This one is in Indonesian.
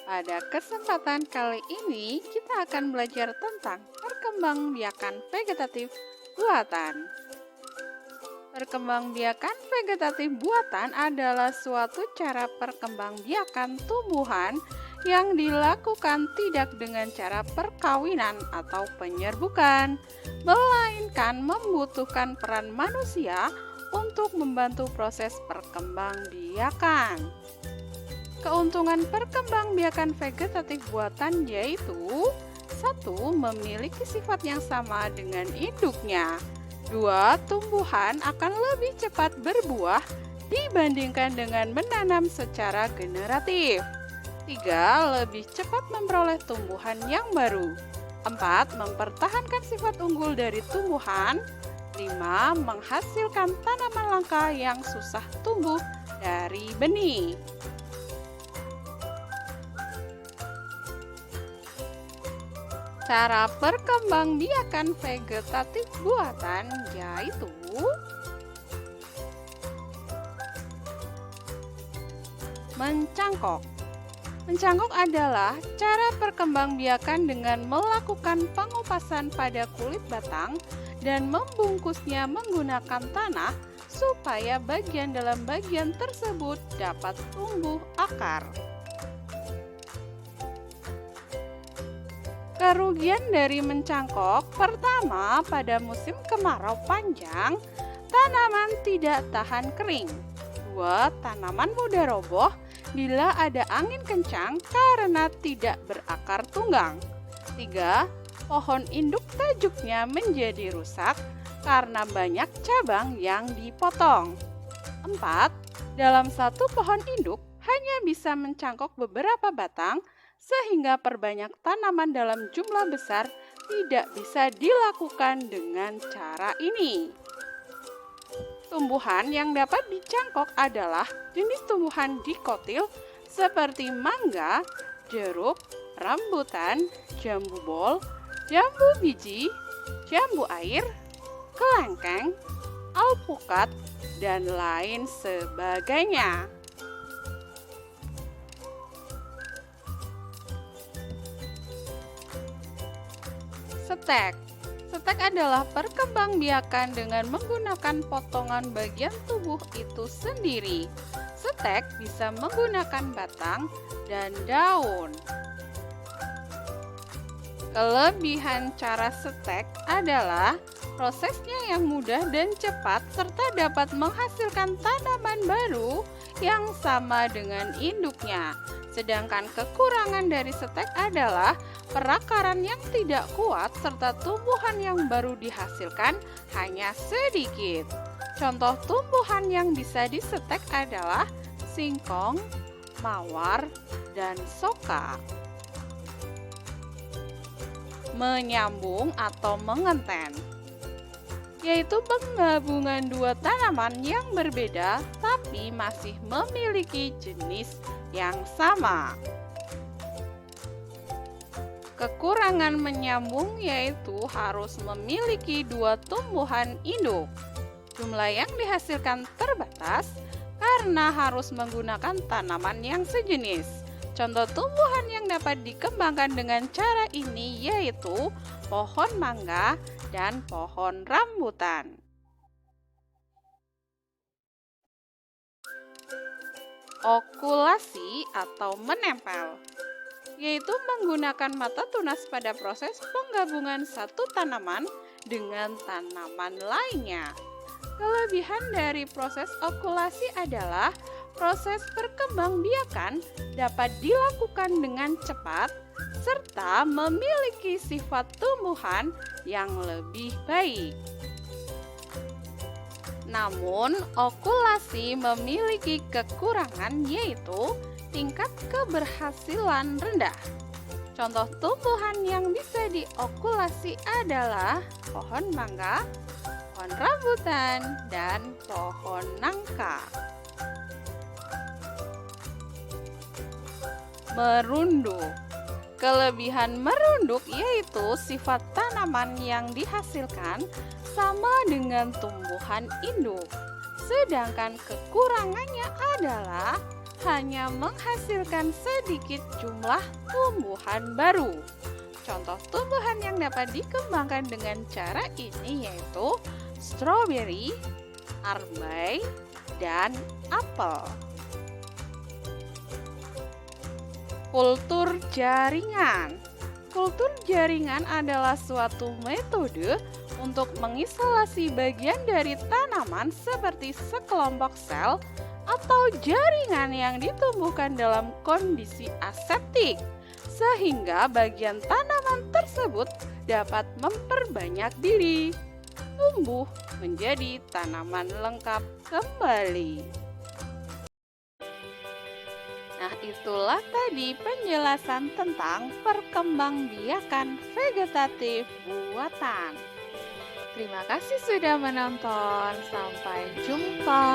Pada kesempatan kali ini, kita akan belajar tentang perkembangbiakan vegetatif buatan. Perkembangbiakan vegetatif buatan adalah suatu cara perkembangbiakan tumbuhan yang dilakukan tidak dengan cara perkawinan atau penyerbukan, melainkan membutuhkan peran manusia untuk membantu proses perkembangbiakan. Keuntungan perkembangbiakan vegetatif buatan yaitu: 1. Memiliki sifat yang sama dengan induknya. 2. Tumbuhan akan lebih cepat berbuah dibandingkan dengan menanam secara generatif. 3. Lebih cepat memperoleh tumbuhan yang baru. 4. Mempertahankan sifat unggul dari tumbuhan. 5. Menghasilkan tanaman langka yang susah tumbuh dari benih. Cara perkembangbiakan vegetatif buatan yaitu: mencangkok. Mencangkok adalah cara perkembangbiakan dengan melakukan pengupasan pada kulit batang dan membungkusnya menggunakan tanah supaya bagian dalam bagian tersebut dapat tumbuh akar. Kerugian dari mencangkok: pertama, pada musim kemarau panjang, tanaman tidak tahan kering. 2. Tanaman mudah roboh bila ada angin kencang karena tidak berakar tunggang. 3. Pohon induk tajuknya menjadi rusak karena banyak cabang yang dipotong. 4. Dalam satu pohon induk hanya bisa mencangkok beberapa batang, sehingga perbanyak tanaman dalam jumlah besar tidak bisa dilakukan dengan cara ini. Tumbuhan yang dapat dicangkok adalah jenis tumbuhan dikotil seperti mangga, jeruk, rambutan, jambu bol, jambu biji, jambu air, kelengkeng, alpukat, dan lain sebagainya. Setek. Setek adalah perkembangbiakan dengan menggunakan potongan bagian tubuh itu sendiri. Setek bisa menggunakan batang dan daun. Kelebihan cara setek adalah prosesnya yang mudah dan cepat serta dapat menghasilkan tanaman baru yang sama dengan induknya. Sedangkan kekurangan dari setek adalah perakaran yang tidak kuat serta tumbuhan yang baru dihasilkan hanya sedikit. Contoh tumbuhan yang bisa disetek adalah singkong, mawar, dan soka. Menyambung atau mengenten, yaitu penggabungan dua tanaman yang berbeda tapi masih memiliki jenis yang sama. Kekurangan menyambung yaitu harus memiliki dua tumbuhan induk. Jumlah yang dihasilkan terbatas karena harus menggunakan tanaman yang sejenis. Contoh tumbuhan yang dapat dikembangkan dengan cara ini yaitu pohon mangga dan pohon rambutan. Okulasi atau menempel, yaitu menggunakan mata tunas pada proses penggabungan satu tanaman dengan tanaman lainnya. Kelebihan dari proses okulasi adalah proses perkembangbiakan dapat dilakukan dengan cepat serta memiliki sifat tumbuhan yang lebih baik. Namun, okulasi memiliki kekurangan yaitu tingkat keberhasilan rendah. Contoh tumbuhan yang bisa diokulasi adalah pohon mangga, pohon rambutan, dan pohon nangka. Merunduk. Kelebihan merunduk yaitu sifat tanaman yang dihasilkan sama dengan tumbuhan induk. Sedangkan kekurangannya adalah hanya menghasilkan sedikit jumlah tumbuhan baru. Contoh tumbuhan yang dapat dikembangkan dengan cara ini yaitu stroberi, arbai, dan apel. Kultur jaringan. Kultur jaringan adalah suatu metode untuk mengisolasi bagian dari tanaman seperti sekelompok sel atau jaringan yang ditumbuhkan dalam kondisi aseptik, sehingga bagian tanaman tersebut dapat memperbanyak diri, tumbuh menjadi tanaman lengkap kembali. Nah, itulah tadi penjelasan tentang perkembangbiakan vegetatif buatan. Terima kasih sudah menonton. Sampai jumpa.